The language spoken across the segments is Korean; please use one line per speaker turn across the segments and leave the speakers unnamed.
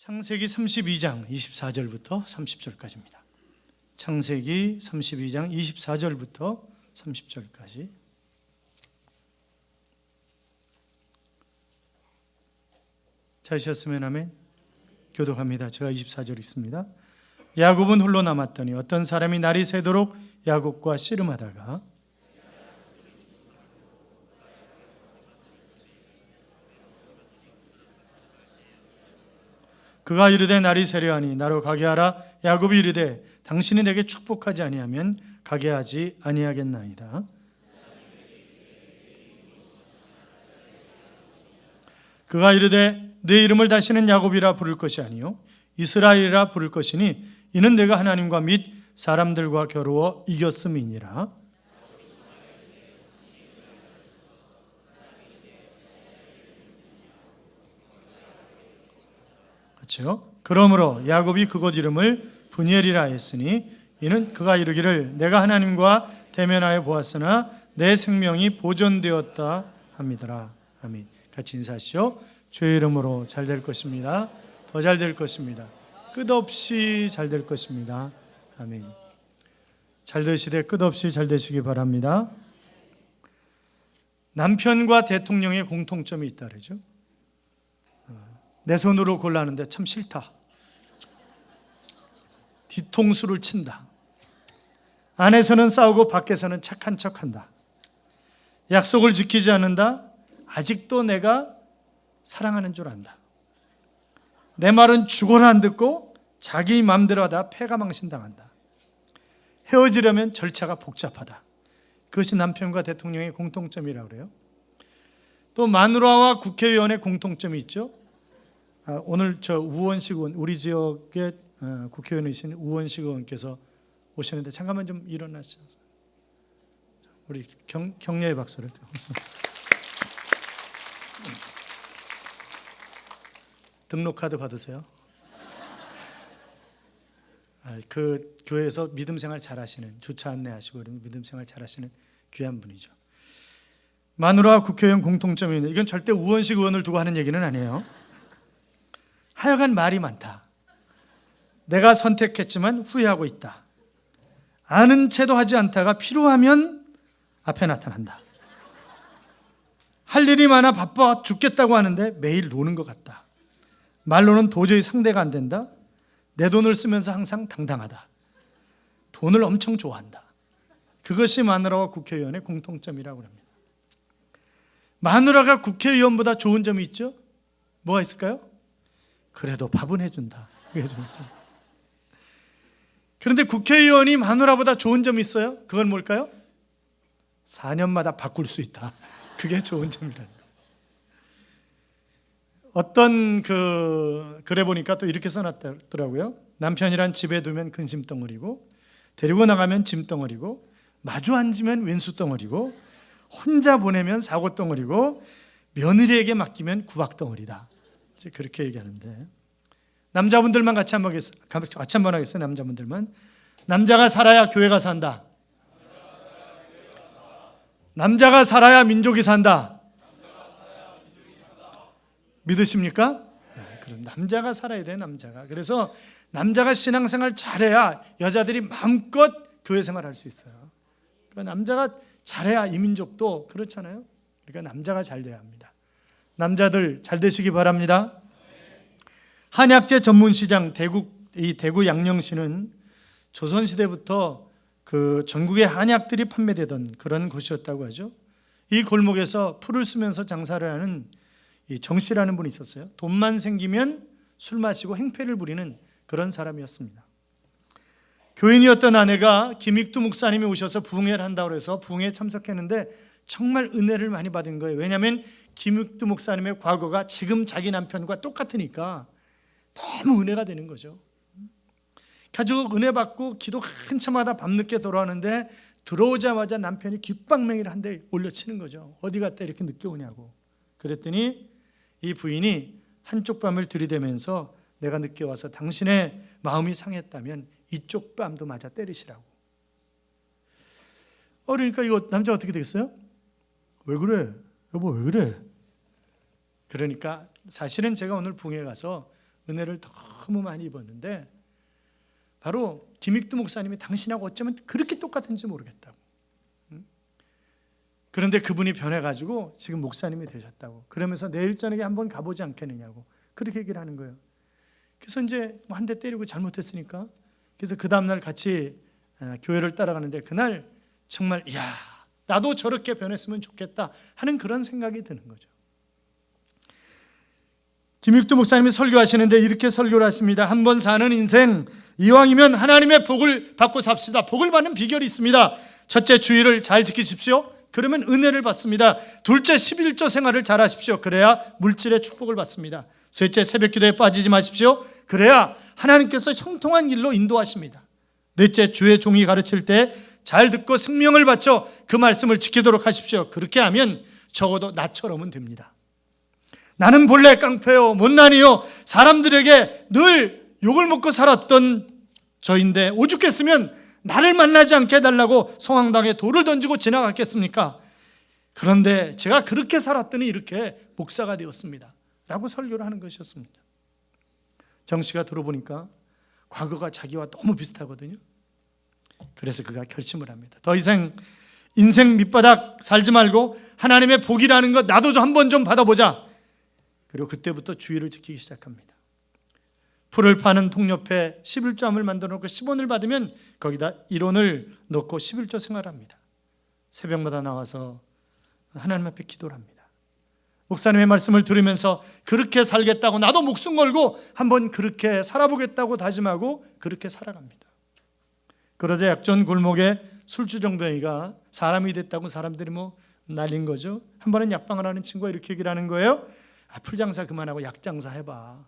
창세기 32장 24절부터 30절까지입니다. 창세기 32장 24절부터 30절까지. 찾으셨으면 아멘. 교독합니다. 제가 24절 있습니다. 야곱은 홀로 남았더니 어떤 사람이 날이 새도록 야곱과 씨름하다가 그가 이르되 날이 새려하니 나로 가게 하라. 야곱이 이르되 당신이 내게 축복하지 아니하면 가게 하지 아니하겠나이다. 그가 이르되 내 이름을 다시는 야곱이라 부를 것이 아니요 이스라엘이라 부를 것이니 이는 내가 하나님과 및 사람들과 겨루어 이겼음이니라. 그렇죠? 그러므로 야곱이 그곳 이름을 브니엘이라 했으니 이는 그가 이르기를 내가 하나님과 대면하여 보았으나 내 생명이 보존되었다 함이더라. 아멘. 같이 인사하시오. 주의 이름으로 잘 될 것입니다. 더 잘 될 것입니다. 끝없이 잘 될 것입니다. 아멘. 잘 되시되 끝없이 잘 되시기 바랍니다. 남편과 대통령의 공통점이 있다 그러죠. 내 손으로 골라는데 참 싫다. 뒤통수를 친다. 안에서는 싸우고 밖에서는 착한 척한다. 약속을 지키지 않는다. 아직도 내가 사랑하는 줄 안다. 내 말은 죽어라 안 듣고 자기 마음대로 하다 패가망신당한다. 헤어지려면 절차가 복잡하다. 그것이 남편과 대통령의 공통점이라고 그래요. 또 마누라와 국회의원의 공통점이 있죠. 오늘 저 우원식 의원, 우리 지역의 국회의원이신 우원식 의원께서 오시는데 잠깐만 좀 일어나시죠. 우리 격려의 박수를 드리겠습니다. 등록카드 받으세요. 그 교회에서 믿음 생활 잘하시는, 주차 안내하시고 믿음 생활 잘하시는 귀한 분이죠. 마누라와 국회의원 공통점이 있는데 이건 절대 우원식 의원을 두고 하는 얘기는 아니에요. 하여간 말이 많다. 내가 선택했지만 후회하고 있다. 아는 채도 하지 않다가 필요하면 앞에 나타난다. 할 일이 많아 바빠 죽겠다고 하는데 매일 노는 것 같다. 말로는 도저히 상대가 안 된다. 내 돈을 쓰면서 항상 당당하다. 돈을 엄청 좋아한다. 그것이 마누라와 국회의원의 공통점이라고 합니다. 마누라가 국회의원보다 좋은 점이 있죠? 뭐가 있을까요? 그래도 밥은 해준다. 그런데 국회의원이 마누라보다 좋은 점이 있어요? 그건 뭘까요? 4년마다 바꿀 수 있다. 그게 좋은 점이라는 거예요. 어떤 글에 보니까 또 이렇게 써놨더라고요. 남편이란 집에 두면 근심덩어리고, 데리고 나가면 짐덩어리고, 마주 앉으면 왼수덩어리고, 혼자 보내면 사고덩어리고, 며느리에게 맡기면 구박덩어리다. 그렇게 얘기하는데, 남자분들만 같이 한번 하겠어요. 남자분들만. 남자가 살아야 교회가 산다. 남자가 살아야 민족이 산다. 믿으십니까? 그럼 남자가 살아야 돼요. 남자가. 그래서 남자가 신앙생활 잘해야 여자들이 마음껏 교회 생활할 수 있어요. 그러니까 남자가 잘해야 이 민족도 그렇잖아요. 그러니까 남자가 잘 돼야 합니다. 남자들 잘 되시기 바랍니다. 한약재 전문시장 대구 양령시는 조선시대부터 그 전국의 한약들이 판매되던 그런 곳이었다고 하죠. 이 골목에서 풀을 쓰면서 장사를 하는 이 정씨라는 분이 있었어요. 돈만 생기면 술 마시고 행패를 부리는 그런 사람이었습니다. 교인이었던 아내가 김익두 목사님이 오셔서 부흥회를 한다고 해서 부흥회에 참석했는데 정말 은혜를 많이 받은 거예요. 왜냐하면 김익두 목사님의 과거가 지금 자기 남편과 똑같으니까 너무 은혜가 되는 거죠. 가지고 은혜 받고 기도 한참 하다 밤늦게 돌아오는데 들어오자마자 남편이 귓방맹이를 한 대 올려치는 거죠. 어디 갔다 이렇게 늦게 오냐고. 그랬더니 이 부인이 한쪽 뺨을 들이대면서 내가 늦게 와서 당신의 마음이 상했다면 이쪽 뺨도 맞아 때리시라고. 그러니까 이거 남자 어떻게 되겠어요? 왜 그래? 여보 왜 그래? 그러니까 사실은 제가 오늘 부흥회 가서 은혜를 너무 많이 입었는데 바로 김익두 목사님이 당신하고 어쩌면 그렇게 똑같은지 모르겠다고. 그런데 그분이 변해가지고 지금 목사님이 되셨다고. 그러면서 내일 저녁에 한번 가보지 않겠느냐고 그렇게 얘기를 하는 거예요. 그래서 이제 한 대 때리고 잘못했으니까 그래서 그 다음날 같이 교회를 따라가는데 그날 정말 이야 나도 저렇게 변했으면 좋겠다 하는 그런 생각이 드는 거죠. 김익두 목사님이 설교하시는데 이렇게 설교를 하십니다. 한 번 사는 인생 이왕이면 하나님의 복을 받고 삽시다. 복을 받는 비결이 있습니다. 첫째, 주의를 잘 지키십시오. 그러면 은혜를 받습니다. 둘째, 11조 생활을 잘 하십시오. 그래야 물질의 축복을 받습니다. 셋째, 새벽기도에 빠지지 마십시오. 그래야 하나님께서 형통한 길로 인도하십니다. 넷째, 주의 종이 가르칠 때 잘 듣고 생명을 바쳐 그 말씀을 지키도록 하십시오. 그렇게 하면 적어도 나처럼은 됩니다. 나는 본래 깡패요 못난이요 사람들에게 늘 욕을 먹고 살았던 저인데 오죽했으면 나를 만나지 않게 해달라고 성황당에 돌을 던지고 지나갔겠습니까? 그런데 제가 그렇게 살았더니 이렇게 목사가 되었습니다 라고 설교를 하는 것이었습니다. 정 씨가 들어보니까 과거가 자기와 너무 비슷하거든요. 그래서 그가 결심을 합니다. 더 이상 인생 밑바닥 살지 말고 하나님의 복이라는 것 나도 한 번 좀 받아보자. 그리고 그때부터 주의를 지키기 시작합니다. 풀을 파는 통 옆에 11조함을 만들어 놓고 10원을 받으면 거기다 1원을 넣고 11조 생활합니다. 새벽마다 나와서 하나님 앞에 기도를 합니다. 목사님의 말씀을 들으면서 그렇게 살겠다고 나도 목숨 걸고 한번 그렇게 살아보겠다고 다짐하고 그렇게 살아갑니다. 그러자 약전 골목에 술주정뱅이가 사람이 됐다고 사람들이 날린 거죠. 한 번은 약방을 하는 친구가 이렇게 얘기를 하는 거예요. 풀장사 그만하고 약장사 해봐.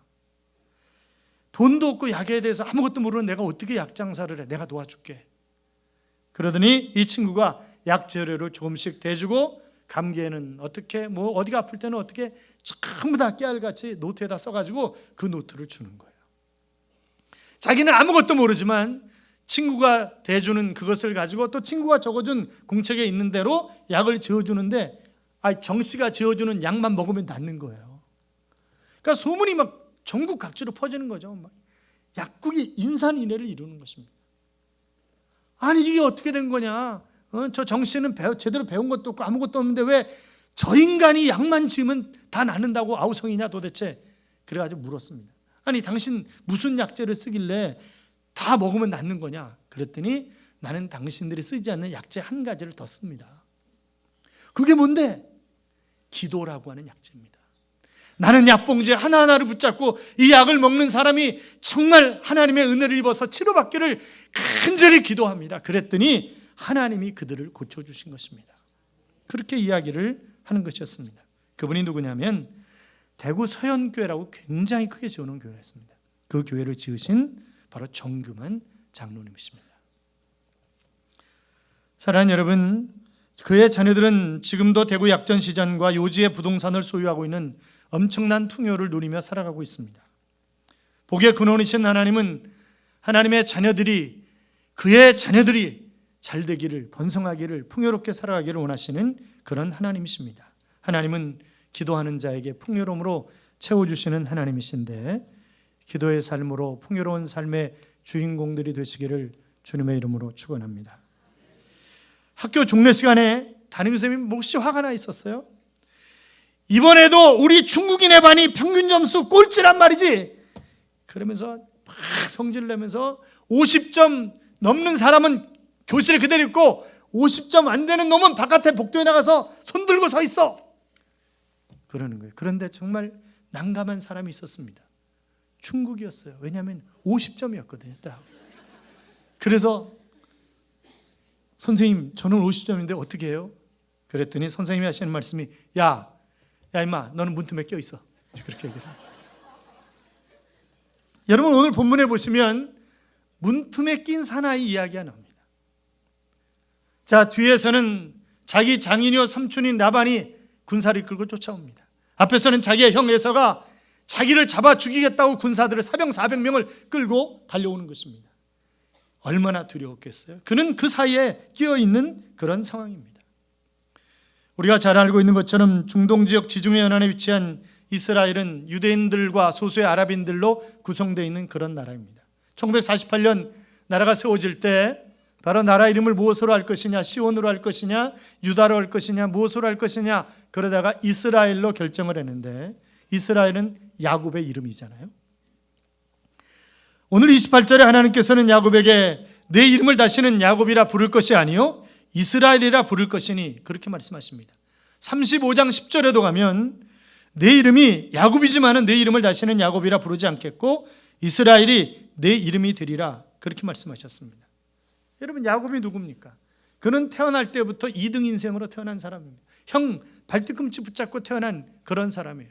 돈도 없고 약에 대해서 아무것도 모르는 내가 어떻게 약장사를 해. 내가 도와줄게. 그러더니 이 친구가 약 재료를 조금씩 대주고 감기에는 어떻게 어디가 아플 때는 어떻게 전부 다 깨알같이 노트에다 써가지고 그 노트를 주는 거예요. 자기는 아무것도 모르지만 친구가 대주는 그것을 가지고 또 친구가 적어준 공책에 있는 대로 약을 지어주는데 정 씨가 지어주는 약만 먹으면 낫는 거예요. 그러니까 소문이 막 전국 각지로 퍼지는 거죠. 막 약국이 인산인해를 이루는 것입니다. 아니 이게 어떻게 된 거냐? 저 정 씨는 제대로 배운 것도 없고 아무것도 없는데 왜 저 인간이 약만 지으면 다 낫는다고 아우성이냐 도대체? 그래가지고 물었습니다. 아니 당신 무슨 약재를 쓰길래 다 먹으면 낫는 거냐? 그랬더니 나는 당신들이 쓰지 않는 약재 한 가지를 더 씁니다. 그게 뭔데? 기도라고 하는 약재입니다. 나는 약봉지 하나하나를 붙잡고 이 약을 먹는 사람이 정말 하나님의 은혜를 입어서 치료받기를 간절히 기도합니다. 그랬더니 하나님이 그들을 고쳐주신 것입니다. 그렇게 이야기를 하는 것이었습니다. 그분이 누구냐면 대구 서현교회라고 굉장히 크게 지어놓은 교회가 있습니다. 그 교회를 지으신 바로 정규만 장로님이십니다. 사랑하는 여러분, 그의 자녀들은 지금도 대구 약전시장과 요지의 부동산을 소유하고 있는 엄청난 풍요를 누리며 살아가고 있습니다. 복의 근원이신 하나님은 하나님의 자녀들이 그의 자녀들이 잘 되기를 번성하기를 풍요롭게 살아가기를 원하시는 그런 하나님이십니다. 하나님은 기도하는 자에게 풍요로움으로 채워주시는 하나님이신데 기도의 삶으로 풍요로운 삶의 주인공들이 되시기를 주님의 이름으로 축원합니다. 학교 종례 시간에 담임선생님이 몹시 화가 나 있었어요. 이번에도 우리 중국인의 반이 평균 점수 꼴찌란 말이지. 그러면서 막 성질을 내면서 50점 넘는 사람은 교실에 그대로 있고 50점 안 되는 놈은 바깥에 복도에 나가서 손 들고 서 있어. 그러는 거예요. 그런데 정말 난감한 사람이 있었습니다. 중국이었어요. 왜냐하면 50점이었거든요. 딱. 그래서 선생님 저는 50점인데 어떻게 해요? 그랬더니 선생님이 하시는 말씀이 야 임마 너는 문틈에 껴있어. 그렇게 얘기를 합니다. 여러분 오늘 본문에 보시면 문틈에 낀 사나이 이야기가 나옵니다. 자 뒤에서는 자기 장인이요 삼촌인 나반이 군사를 끌고 쫓아옵니다. 앞에서는 자기의 형 에서가 자기를 잡아 죽이겠다고 군사들을 사병 400명을 끌고 달려오는 것입니다. 얼마나 두려웠겠어요. 그는 그 사이에 끼어있는 그런 상황입니다. 우리가 잘 알고 있는 것처럼 중동 지역 지중해 연안에 위치한 이스라엘은 유대인들과 소수의 아랍인들로 구성되어 있는 그런 나라입니다. 1948년 나라가 세워질 때 바로 나라 이름을 무엇으로 할 것이냐, 시온으로 할 것이냐, 유다로 할 것이냐, 무엇으로 할 것이냐, 그러다가 이스라엘로 결정을 했는데, 이스라엘은 야곱의 이름이잖아요. 오늘 28절에 하나님께서는 야곱에게 내 이름을 다시는 야곱이라 부를 것이 아니요 이스라엘이라 부를 것이니, 그렇게 말씀하십니다. 35장 10절에도 가면 내 이름이 야곱이지만은 내 이름을 다시는 야곱이라 부르지 않겠고 이스라엘이 내 이름이 되리라, 그렇게 말씀하셨습니다. 여러분, 야곱이 누굽니까? 그는 태어날 때부터 2등 인생으로 태어난 사람입니다. 형 발뒤꿈치 붙잡고 태어난 그런 사람이에요.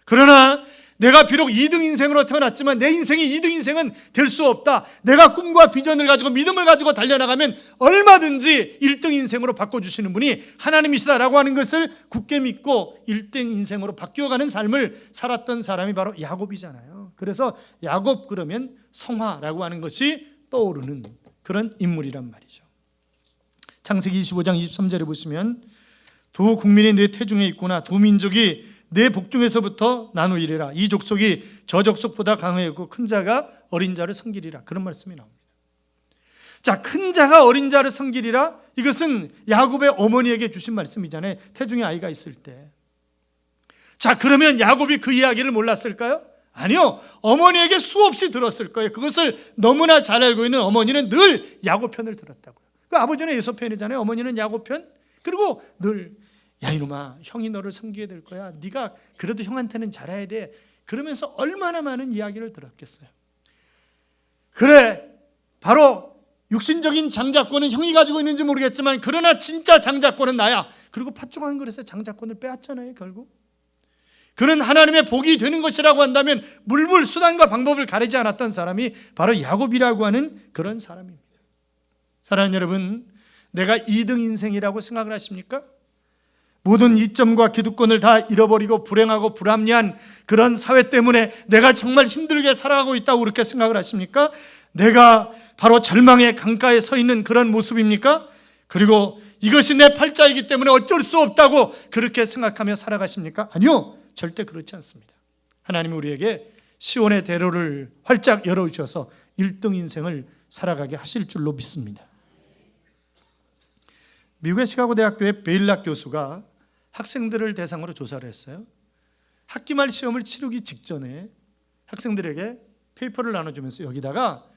그러나 내가 비록 2등 인생으로 태어났지만 내 인생이 2등 인생은 될 수 없다. 내가 꿈과 비전을 가지고 믿음을 가지고 달려나가면 얼마든지 1등 인생으로 바꿔주시는 분이 하나님이시다라고 하는 것을 굳게 믿고 1등 인생으로 바뀌어가는 삶을 살았던 사람이 바로 야곱이잖아요. 그래서 야곱 그러면 성화라고 하는 것이 떠오르는 그런 인물이란 말이죠. 창세기 25장 23절에 보시면 두 국민이 내 태중에 있구나. 두 민족이 내 복중에서부터 나누이리라. 이 족속이 저 족속보다 강하고 큰 자가 어린 자를 섬기리라. 그런 말씀이 나옵니다. 자, 큰 자가 어린 자를 섬기리라. 이것은 야곱의 어머니에게 주신 말씀이잖아요. 태중에 아이가 있을 때. 자, 그러면 야곱이 그 이야기를 몰랐을까요? 아니요. 어머니에게 수없이 들었을 거예요. 그것을 너무나 잘 알고 있는 어머니는 늘 야곱 편을 들었다고요. 그 아버지는 에서 편이잖아요. 어머니는 야곱 편. 그리고 늘 야 이놈아, 형이 너를 섬기게 될 거야. 네가 그래도 형한테는 잘해야 돼. 그러면서 얼마나 많은 이야기를 들었겠어요. 그래, 바로 육신적인 장자권은 형이 가지고 있는지 모르겠지만 그러나 진짜 장자권은 나야. 그리고 팥죽한 그릇에 장자권을 빼앗잖아요. 결국 그는 하나님의 복이 되는 것이라고 한다면 물불 수단과 방법을 가리지 않았던 사람이 바로 야곱이라고 하는 그런 사람입니다. 사랑하는 여러분, 내가 2등 인생이라고 생각을 하십니까? 모든 이점과 기득권을 다 잃어버리고 불행하고 불합리한 그런 사회 때문에 내가 정말 힘들게 살아가고 있다고 그렇게 생각을 하십니까? 내가 바로 절망의 강가에 서 있는 그런 모습입니까? 그리고 이것이 내 팔자이기 때문에 어쩔 수 없다고 그렇게 생각하며 살아가십니까? 아니요, 절대 그렇지 않습니다. 하나님이 우리에게 시온의 대로를 활짝 열어주셔서 1등 인생을 살아가게 하실 줄로 믿습니다. 미국의 시카고 대학교의 베일락 교수가 학생들을 대상으로 조사를 했어요. 학기 말 시험을 치르기 직전에 학생들에게 페이퍼를 나눠주면서 여기다가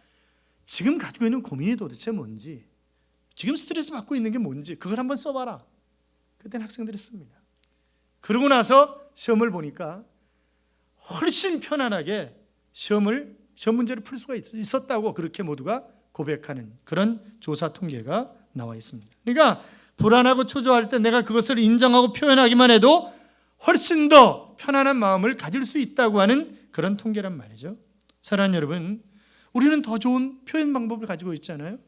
지금 가지고 있는 고민이 도대체 뭔지, 지금 스트레스 받고 있는 게 뭔지 그걸 한번 써봐라. 그때는 학생들이 씁니다. 그러고 나서 시험을 보니까 훨씬 편안하게 시험 문제를 풀 수가 있었다고 그렇게 모두가 고백하는 그런 조사 통계가 나와 있습니다. 그러니까 불안하고 초조할 때 내가 그것을 인정하고 표현하기만 해도 훨씬 더 편안한 마음을 가질 수 있다고 하는 그런 통계란 말이죠. 사랑하는 여러분, 우리는 더 좋은 표현 방법을 가지고 있잖아요.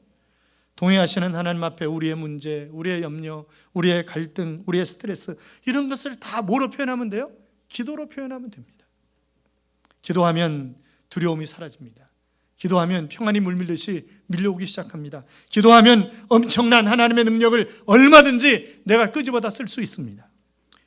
동의하시는 하나님 앞에 우리의 문제, 우리의 염려, 우리의 갈등, 우리의 스트레스 이런 것을 다 뭐로 표현하면 돼요? 기도로 표현하면 됩니다. 기도하면 두려움이 사라집니다. 기도하면 평안이 물밀듯이 밀려오기 시작합니다. 기도하면 엄청난 하나님의 능력을 얼마든지 내가 끄집어다 쓸 수 있습니다.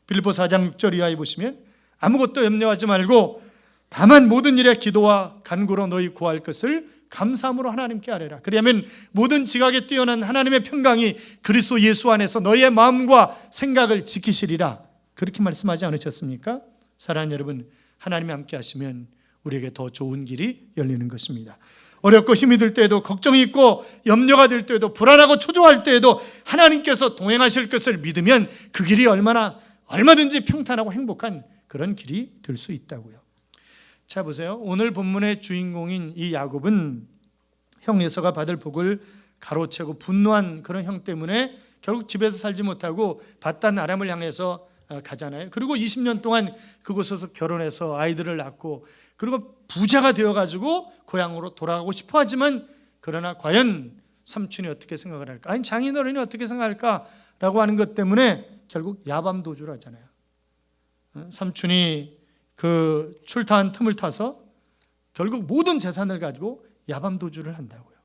빌립보서 4장 6절 이하에 보시면 아무것도 염려하지 말고 다만 모든 일에 기도와 간구로 너희 구할 것을 감사함으로 하나님께 아뢰라. 그리하면 모든 지각에 뛰어난 하나님의 평강이 그리스도 예수 안에서 너희의 마음과 생각을 지키시리라. 그렇게 말씀하지 않으셨습니까? 사랑하는 여러분, 하나님이 함께 하시면 우리에게 더 좋은 길이 열리는 것입니다. 어렵고 힘이 들 때에도, 걱정이 있고 염려가 될 때에도, 불안하고 초조할 때에도 하나님께서 동행하실 것을 믿으면 그 길이 얼마든지 평탄하고 행복한 그런 길이 될 수 있다고요. 자, 보세요. 오늘 본문의 주인공인 이 야곱은 형 에서가 받을 복을 가로채고 분노한 그런 형 때문에 결국 집에서 살지 못하고 밧단 아람을 향해서 가잖아요. 그리고 20년 동안 그곳에서 결혼해서 아이들을 낳고 그리고 부자가 되어가지고 고향으로 돌아가고 싶어 하지만 그러나 과연 삼촌이 어떻게 생각을 할까? 아니 장인어른이 어떻게 생각할까라고 하는 것 때문에 결국 야밤도주를 하잖아요. 삼촌이 그 출타한 틈을 타서 결국 모든 재산을 가지고 야밤도주를 한다고요.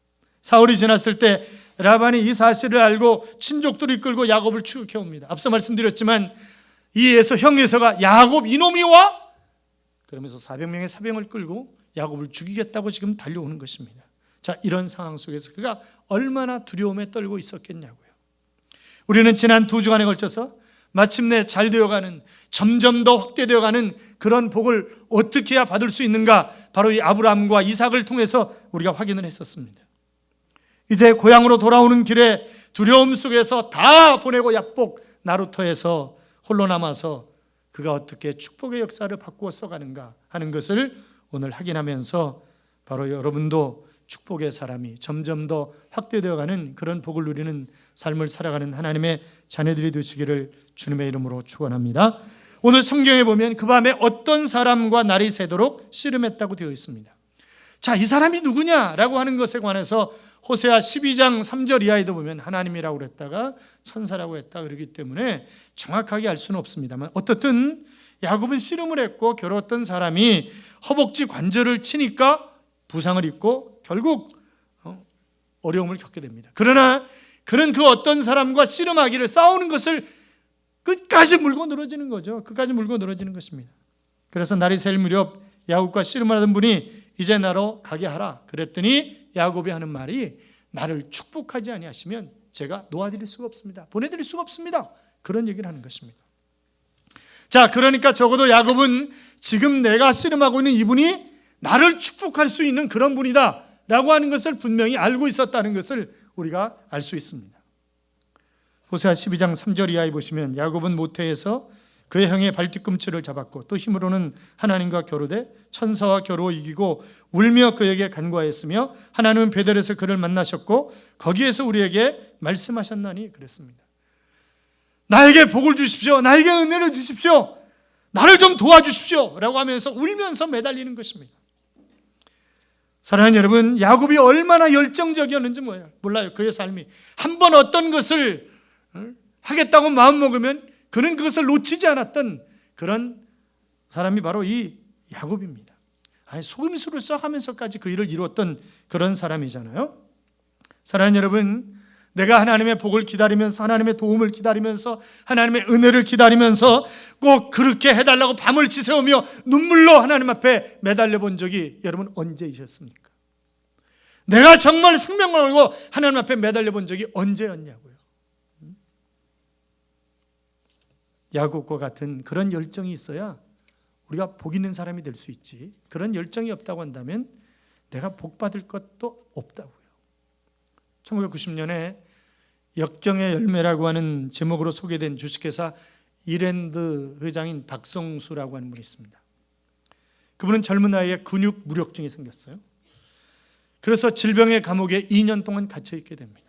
사흘이 지났을 때 라반이 이 사실을 알고 친족들을 이끌고 야곱을 추격해 옵니다. 앞서 말씀드렸지만 이에서 형 에서가 야곱 이놈이 와? 그러면서 400명의 사병을 끌고 야곱을 죽이겠다고 지금 달려오는 것입니다. 자, 이런 상황 속에서 그가 얼마나 두려움에 떨고 있었겠냐고요. 우리는 지난 2주간에 걸쳐서 마침내 잘 되어가는, 점점 더 확대되어가는 그런 복을 어떻게 해야 받을 수 있는가, 바로 이 아브라함과 이삭을 통해서 우리가 확인을 했었습니다. 이제 고향으로 돌아오는 길에 두려움 속에서 다 보내고 약복 나루터에서 홀로 남아서 그가 어떻게 축복의 역사를 바꾸어 써가는가 하는 것을 오늘 확인하면서 바로 여러분도 축복의 사람이 점점 더 확대되어가는 그런 복을 누리는 삶을 살아가는 하나님의 자녀들이 되시기를 주님의 이름으로 축원합니다. 오늘 성경에 보면 그 밤에 어떤 사람과 날이 새도록 씨름했다고 되어 있습니다. 자, 이 사람이 누구냐라고 하는 것에 관해서 호세아 12장 3절 이하에도 보면 하나님이라고 그랬다가 천사라고 했다 그러기 때문에 정확하게 알 수는 없습니다만, 어떻든 야곱은 씨름을 했고 괴로웠던 사람이 허벅지 관절을 치니까 부상을 입고 결국 어려움을 겪게 됩니다. 그러나 그는 그 어떤 사람과 씨름하기를, 싸우는 것을 끝까지 물고 늘어지는 거죠. 끝까지 물고 늘어지는 것입니다. 그래서 날이 셀 무렵 야곱과 씨름을 하던 분이 이제 나로 가게 하라 그랬더니 야곱이 하는 말이, 나를 축복하지 아니하시면 제가 놓아드릴 수가 없습니다. 보내드릴 수가 없습니다. 그런 얘기를 하는 것입니다. 자, 그러니까 적어도 야곱은 지금 내가 씨름하고 있는 이분이 나를 축복할 수 있는 그런 분이다 라고 하는 것을 분명히 알고 있었다는 것을 우리가 알 수 있습니다. 호세아 12장 3절 이하에 보시면 야곱은 모태에서 그의 형의 발뒤꿈치를 잡았고 또 힘으로는 하나님과 겨루되 천사와 겨루어 이기고 울며 그에게 간구하였으며 하나님은 베델에서 그를 만나셨고 거기에서 우리에게 말씀하셨나니 그랬습니다. 나에게 복을 주십시오. 나에게 은혜를 주십시오. 나를 좀 도와주십시오 라고 하면서 울면서 매달리는 것입니다. 사랑하는 여러분, 야곱이 얼마나 열정적이었는지 몰라요. 그의 삶이 한 번 어떤 것을 하겠다고 마음먹으면 그는 그것을 놓치지 않았던 그런 사람이 바로 이 야곱입니다. 속임수를 써가면서까지 그 일을 이루었던 그런 사람이잖아요. 사랑하는 여러분, 내가 하나님의 복을 기다리면서, 하나님의 도움을 기다리면서, 하나님의 은혜를 기다리면서 꼭 그렇게 해달라고 밤을 지새우며 눈물로 하나님 앞에 매달려 본 적이 여러분 언제이셨습니까? 내가 정말 생명을 걸고 하나님 앞에 매달려 본 적이 언제였냐고요. 야곱과 같은 그런 열정이 있어야 우리가 복 있는 사람이 될 수 있지, 그런 열정이 없다고 한다면 내가 복 받을 것도 없다고요. 1990년에 역경의 열매라고 하는 제목으로 소개된 주식회사 이랜드 회장인 박성수라고 하는 분이 있습니다. 그분은 젊은 나이에 근육 무력증이 생겼어요. 그래서 질병의 감옥에 2년 동안 갇혀 있게 됩니다.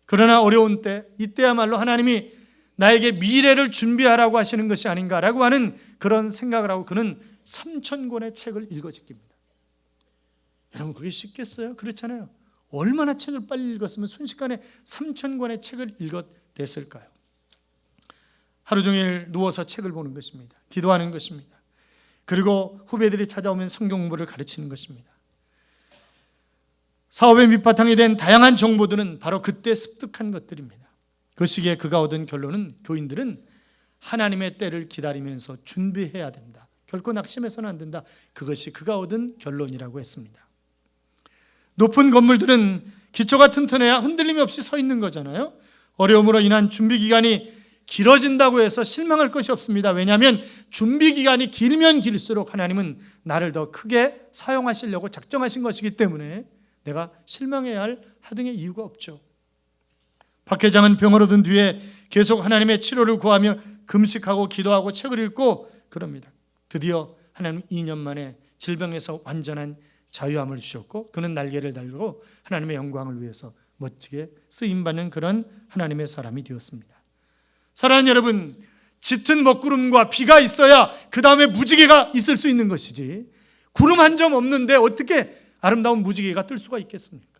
그러나 어려운 때, 이때야말로 하나님이 나에게 미래를 준비하라고 하시는 것이 아닌가라고 하는 그런 생각을 하고 그는 3,000권의 책을 읽어짓깁니다. 여러분, 그게 쉽겠어요? 그렇잖아요. 얼마나 책을 빨리 읽었으면 순식간에 3,000권의 책을 읽어댔을까요? 하루 종일 누워서 책을 보는 것입니다. 기도하는 것입니다. 그리고 후배들이 찾아오면 성경 공부를 가르치는 것입니다. 사업의 밑바탕이 된 다양한 정보들은 바로 그때 습득한 것들입니다. 그 시기에 그가 얻은 결론은 교인들은 하나님의 때를 기다리면서 준비해야 된다. 결코 낙심해서는 안 된다. 그것이 그가 얻은 결론이라고 했습니다. 높은 건물들은 기초가 튼튼해야 흔들림이 없이 서 있는 거잖아요. 어려움으로 인한 준비 기간이 길어진다고 해서 실망할 것이 없습니다. 왜냐하면 준비 기간이 길면 길수록 하나님은 나를 더 크게 사용하시려고 작정하신 것이기 때문에 내가 실망해야 할 하등의 이유가 없죠. 박 회장은 병으로 든 뒤에 계속 하나님의 치료를 구하며 금식하고 기도하고 책을 읽고 그럽니다. 드디어 하나님 2년 만에 질병에서 완전한 자유함을 주셨고 그는 날개를 달고 하나님의 영광을 위해서 멋지게 쓰임받는 그런 하나님의 사람이 되었습니다. 사랑하는 여러분, 짙은 먹구름과 비가 있어야 그 다음에 무지개가 있을 수 있는 것이지, 구름 한 점 없는데 어떻게 아름다운 무지개가 뜰 수가 있겠습니까?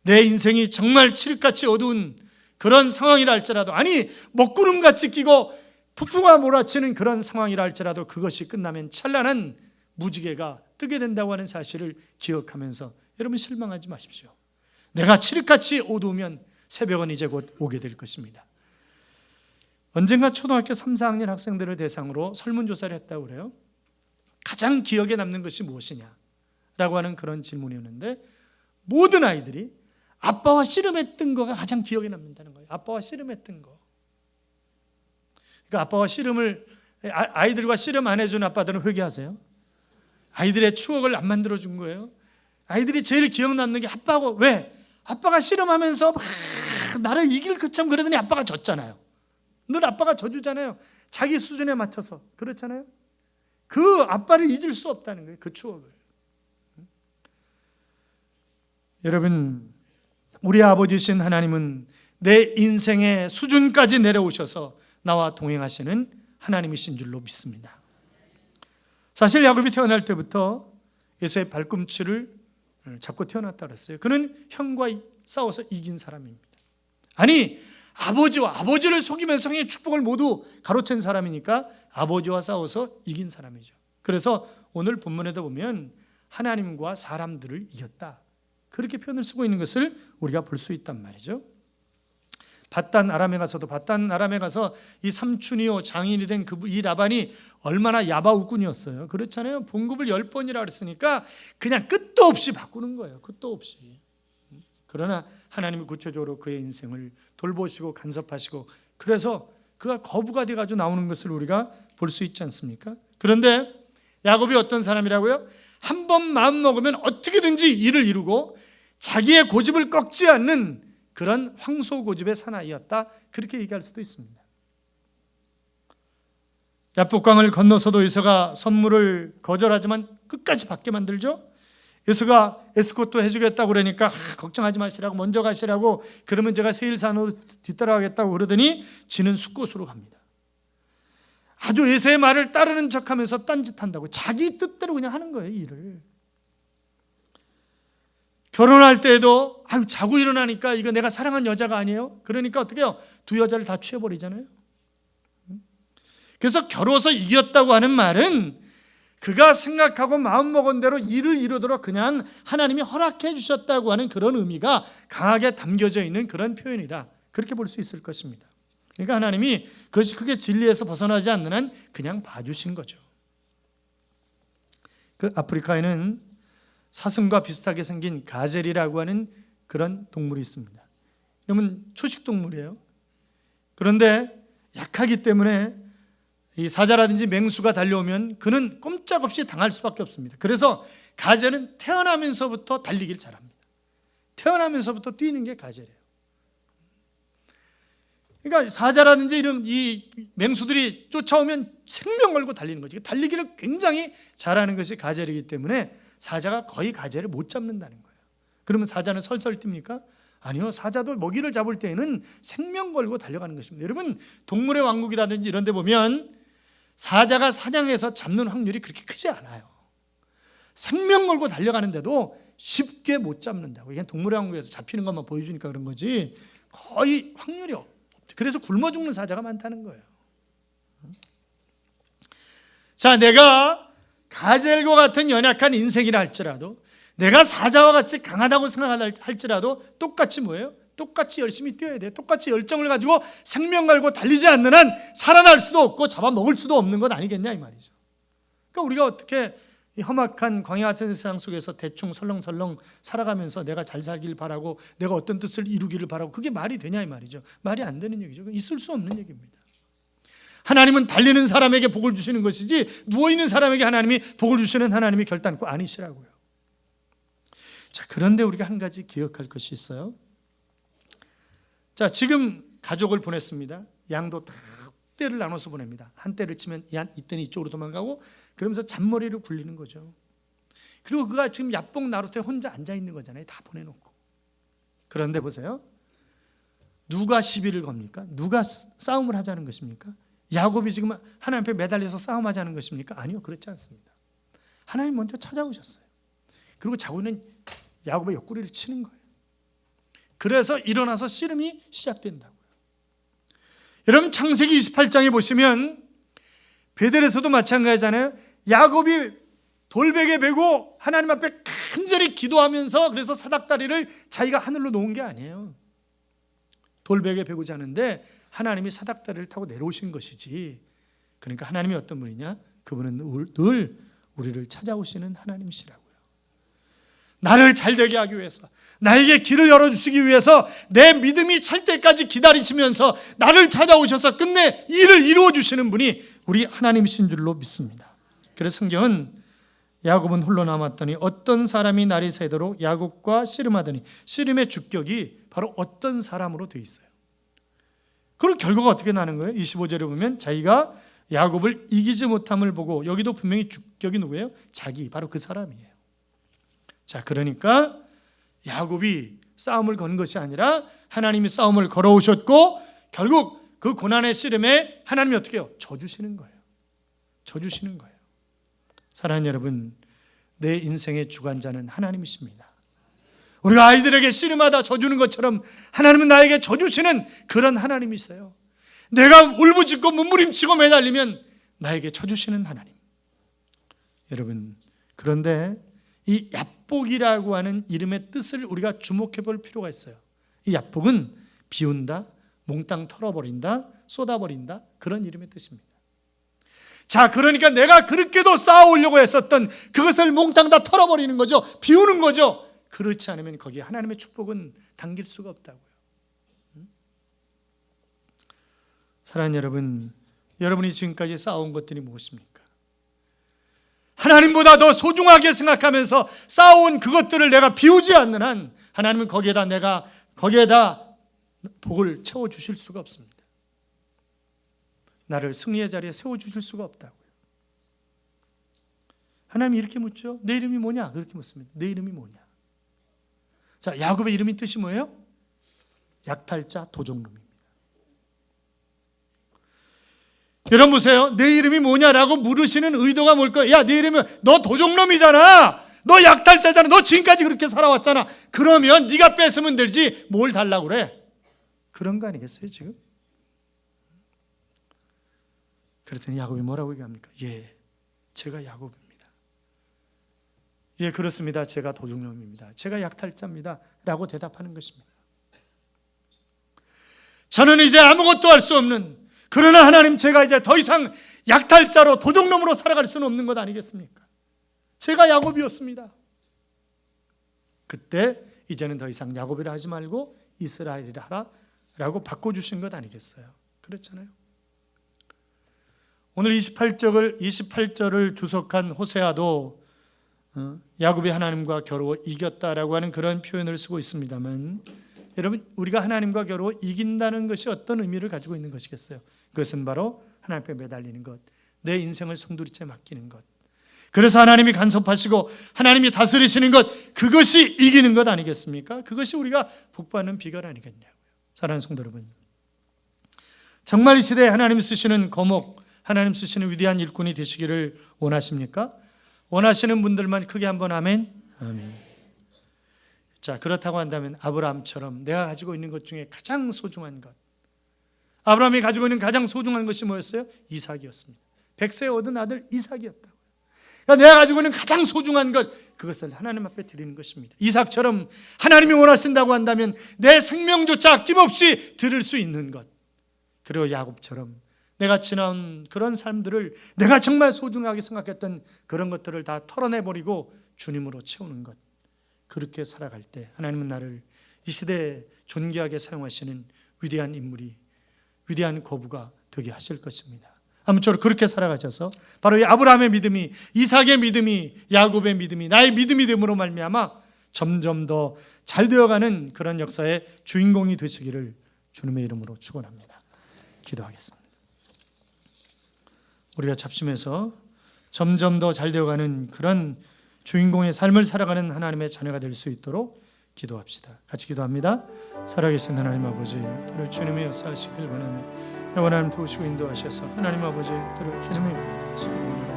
내 인생이 정말 칠흑같이 어두운 그런 상황이라 할지라도, 아니 먹구름같이 끼고 폭풍과 몰아치는 그런 상황이라 할지라도 그것이 끝나면 찬란한 무지개가 뜨게 된다고 하는 사실을 기억하면서 여러분 실망하지 마십시오. 내가 칠흑같이 어두우면 새벽은 이제 곧 오게 될 것입니다. 언젠가 초등학교 3, 4학년 학생들을 대상으로 설문조사를 했다고 그래요. 가장 기억에 남는 것이 무엇이냐? 라고 하는 그런 질문이었는데 모든 아이들이 아빠와 씨름했던 거가 가장 기억에 남는다는 거예요. 아빠와 씨름했던 거. 그러니까 아빠와 씨름을 아이들과 씨름 안 해준 아빠들은 회개하세요. 아이들의 추억을 안 만들어준 거예요. 아이들이 제일 기억 남는 게 아빠하고 왜? 아빠가 씨름하면서 막 나를 이길 것처럼 그러더니 아빠가 졌잖아요. 늘 아빠가 져주잖아요. 자기 수준에 맞춰서. 그렇잖아요. 그 아빠를 잊을 수 없다는 거예요. 그 추억을. 여러분, 우리 아버지신 하나님은 내 인생의 수준까지 내려오셔서 나와 동행하시는 하나님이신 줄로 믿습니다. 사실 야곱이 태어날 때부터 에서의 발꿈치를 잡고 태어났다 그랬어요. 그는 형과 싸워서 이긴 사람입니다. 아니, 아버지를 속이면서 형의 축복을 모두 가로챈 사람이니까 아버지와 싸워서 이긴 사람이죠. 그래서 오늘 본문에도 보면 하나님과 사람들을 이겼다, 그렇게 표현을 쓰고 있는 것을 우리가 볼 수 있단 말이죠. 밧단 아람에 가서 이 삼촌이요 장인이 된 이 라반이 얼마나 야바우꾼이었어요. 그렇잖아요. 봉급을 10번이라 그랬으니까 그냥 끝도 없이 바꾸는 거예요. 끝도 없이. 그러나 하나님이 구체적으로 그의 인생을 돌보시고 간섭하시고, 그래서 그가 거부가 돼가지고 나오는 것을 우리가 볼 수 있지 않습니까? 그런데 야곱이 어떤 사람이라고요? 한 번 마음 먹으면 어떻게든지 일을 이루고 자기의 고집을 꺾지 않는 그런 황소고집의 사나이였다, 그렇게 얘기할 수도 있습니다. 야복강을 건너서도 에서가 선물을 거절하지만 끝까지 받게 만들죠. 에서가 에스코트 해주겠다고 그러니까 걱정하지 마시라고, 먼저 가시라고, 그러면 제가 세일산으로 뒤따라가겠다고 그러더니 지는 숫곳으로 갑니다. 아주 에서의 말을 따르는 척하면서 딴짓한다고, 자기 뜻대로 그냥 하는 거예요, 일을. 결혼할 때에도 자고 일어나니까 이거 내가 사랑한 여자가 아니에요? 그러니까 어떻게 해요? 두 여자를 다 취해버리잖아요. 그래서 겨루어서 이겼다고 하는 말은 그가 생각하고 마음먹은 대로 일을 이루도록 그냥 하나님이 허락해 주셨다고 하는 그런 의미가 강하게 담겨져 있는 그런 표현이다, 그렇게 볼 수 있을 것입니다. 그러니까 하나님이 그것이 크게 진리에서 벗어나지 않는 한 그냥 봐주신 거죠. 그 아프리카에는 사슴과 비슷하게 생긴 가젤이라고 하는 그런 동물이 있습니다. 이러면 초식 동물이에요. 그런데 약하기 때문에 이 사자라든지 맹수가 달려오면 그는 꼼짝없이 당할 수밖에 없습니다. 그래서 가젤은 태어나면서부터 달리기를 잘합니다. 태어나면서부터 뛰는 게 가젤이에요. 그러니까 사자라든지 이런 이 맹수들이 쫓아오면 생명 걸고 달리는 거죠. 달리기를 굉장히 잘하는 것이 가젤이기 때문에 사자가 거의 가젤을 못 잡는다는 거예요. 그러면 사자는 설설 뜁니까? 아니요. 사자도 먹이를 잡을 때에는 생명 걸고 달려가는 것입니다. 여러분, 동물의 왕국이라든지 이런 데 보면 사자가 사냥해서 잡는 확률이 그렇게 크지 않아요. 생명 걸고 달려가는데도 쉽게 못 잡는다고. 이게 동물의 왕국에서 잡히는 것만 보여주니까 그런 거지 거의 확률이 없죠. 그래서 굶어 죽는 사자가 많다는 거예요. 자, 내가 가젤과 같은 연약한 인생이라 할지라도, 내가 사자와 같이 강하다고 생각할지라도 똑같이 뭐예요? 똑같이 열심히 뛰어야 돼요. 똑같이 열정을 가지고 생명 걸고 달리지 않는 한 살아날 수도 없고 잡아먹을 수도 없는 것 아니겠냐, 이 말이죠. 그러니까 우리가 어떻게 이 험악한 광야 같은 세상 속에서 대충 설렁설렁 살아가면서 내가 잘 살길 바라고, 내가 어떤 뜻을 이루기를 바라고, 그게 말이 되냐, 이 말이죠. 말이 안 되는 얘기죠. 있을 수 없는 얘기입니다. 하나님은 달리는 사람에게 복을 주시는 것이지 누워있는 사람에게 하나님이 복을 주시는 하나님이 결단코 아니시라고요. 자, 그런데 우리가 한 가지 기억할 것이 있어요. 자, 지금 가족을 보냈습니다. 양도 다 떼를 나눠서 보냅니다. 한 떼를 치면 이때는 이쪽으로 도망가고, 그러면서 잔머리를 굴리는 거죠. 그리고 그가 지금 야복 나룻에 혼자 앉아 있는 거잖아요. 다 보내놓고. 그런데 보세요. 누가 시비를 겁니까? 누가 싸움을 하자는 것입니까? 야곱이 지금 하나님 앞에 매달려서 싸움하자는 것입니까? 아니요, 그렇지 않습니다. 하나님 먼저 찾아오셨어요. 그리고 자고는 야곱의 옆구리를 치는 거예요. 그래서 일어나서 씨름이 시작된다고요. 여러분, 창세기 28장에 보시면 베델에서도 마찬가지잖아요. 야곱이 돌베개 베고 하나님 앞에 간절히 기도하면서, 그래서 사닥다리를 자기가 하늘로 놓은 게 아니에요. 돌베개 베고 자는데 하나님이 사닥다리를 타고 내려오신 것이지. 그러니까 하나님이 어떤 분이냐? 그분은 늘 우리를 찾아오시는 하나님이시라고요. 나를 잘되게 하기 위해서, 나에게 길을 열어주시기 위해서 내 믿음이 찰 때까지 기다리시면서 나를 찾아오셔서 끝내 일을 이루어주시는 분이 우리 하나님이신 줄로 믿습니다. 그래서 성경은 야곱은 홀로 남았더니 어떤 사람이 날이 새도록 야곱과 씨름하더니, 씨름의 주격이 바로 어떤 사람으로 되어 있어요. 그럼 결과가 어떻게 나는 거예요? 25절에 보면 자기가 야곱을 이기지 못함을 보고, 여기도 분명히 주격이 누구예요? 자기, 바로 그 사람이에요. 자, 그러니까 야곱이 싸움을 건 것이 아니라 하나님이 싸움을 걸어오셨고, 결국 그 고난의 씨름에 하나님이 어떻게 해요? 져주시는 거예요. 져주시는 거예요. 사랑하는 여러분, 내 인생의 주관자는 하나님이십니다. 우리가 아이들에게 씨름하다 져주는 것처럼 하나님은 나에게 져주시는 그런 하나님이세요. 내가 울부짖고 몸부림치고 매달리면 나에게 져주시는 하나님. 여러분, 그런데 이 야복이라고 하는 이름의 뜻을 우리가 주목해 볼 필요가 있어요. 이 야복은 비운다, 몽땅 털어버린다, 쏟아버린다, 그런 이름의 뜻입니다. 자, 그러니까 내가 그렇게도 쌓아오려고 했었던 그것을 몽땅 다 털어버리는 거죠. 비우는 거죠. 그렇지 않으면 거기에 하나님의 축복은 담길 수가 없다고요. 사랑하는 여러분, 여러분이 지금까지 쌓아온 것들이 무엇입니까? 하나님보다 더 소중하게 생각하면서 쌓아온 그것들을 내가 비우지 않는 한 하나님은 거기에다 복을 채워주실 수가 없습니다. 나를 승리의 자리에 세워주실 수가 없다고요. 하나님이 이렇게 묻죠. 내 이름이 뭐냐? 그렇게 묻습니다. 내 이름이 뭐냐? 자, 야곱의 이름이 뜻이 뭐예요? 약탈자, 도적놈입니다. 여러분 보세요. 내 이름이 뭐냐라고 물으시는 의도가 뭘까요? 야, 내 이름이, 너 도적놈이잖아. 너 약탈자잖아. 너 지금까지 그렇게 살아왔잖아. 그러면 네가 뺏으면 되지 뭘 달라고 그래? 그런 거 아니겠어요 지금? 그랬더니 야곱이 뭐라고 얘기합니까? 예, 제가 야곱입니다. 예, 그렇습니다. 제가 도둑놈입니다. 제가 약탈자입니다. 라고 대답하는 것입니다. 저는 이제 아무것도 할 수 없는, 그러나 하나님, 제가 이제 더 이상 약탈자로 도둑놈으로 살아갈 수는 없는 것 아니겠습니까? 제가 야곱이었습니다. 그때 이제는 더 이상 야곱이라 하지 말고 이스라엘이라 하라 라고 바꿔주신 것 아니겠어요? 그렇잖아요. 오늘 28절을 주석한 호세아도 야곱이 하나님과 겨루어 이겼다라고 하는 그런 표현을 쓰고 있습니다만, 여러분, 우리가 하나님과 겨루어 이긴다는 것이 어떤 의미를 가지고 있는 것이겠어요? 그것은 바로 하나님 앞에 매달리는 것, 내 인생을 송두리째 맡기는 것, 그래서 하나님이 간섭하시고 하나님이 다스리시는 것, 그것이 이기는 것 아니겠습니까? 그것이 우리가 복받는 비결 아니겠냐고요. 사랑하는 성도 여러분, 정말 이 시대에 하나님 쓰시는 거목, 하나님 쓰시는 위대한 일꾼이 되시기를 원하십니까? 원하시는 분들만 크게 한번 아멘. 아멘. 자, 그렇다고 한다면 아브라함처럼 내가 가지고 있는 것 중에 가장 소중한 것, 아브라함이 가지고 있는 가장 소중한 것이 뭐였어요? 이삭이었습니다. 100세에 얻은 아들 이삭이었다고요. 그러니까 내가 가지고 있는 가장 소중한 것, 그것을 하나님 앞에 드리는 것입니다. 이삭처럼 하나님이 원하신다고 한다면 내 생명조차 아낌없이 드릴 수 있는 것, 그리고 야곱처럼 내가 지나온 그런 삶들을, 내가 정말 소중하게 생각했던 그런 것들을 다 털어내버리고 주님으로 채우는 것, 그렇게 살아갈 때 하나님은 나를 이 시대에 존귀하게 사용하시는 위대한 인물이, 위대한 거부가 되게 하실 것입니다. 아무쪼록 그렇게 살아가셔서 바로 이 아브라함의 믿음이, 이삭의 믿음이, 야곱의 믿음이 나의 믿음이 됨으로 말미암아 점점 더 잘 되어가는 그런 역사의 주인공이 되시기를 주님의 이름으로 축원합니다. 기도하겠습니다. 우리가 잡심해서 점점 더 잘 되어가는 그런 주인공의 삶을 살아가는 하나님의 자녀가 될 수 있도록 기도합시다. 같이 기도합니다. 살아계신 하나님 아버지, 또를 주님의 역사하시길 원하며 영원한 도우시고 인도하셔서 하나님 아버지, 또를 주님의 모습으로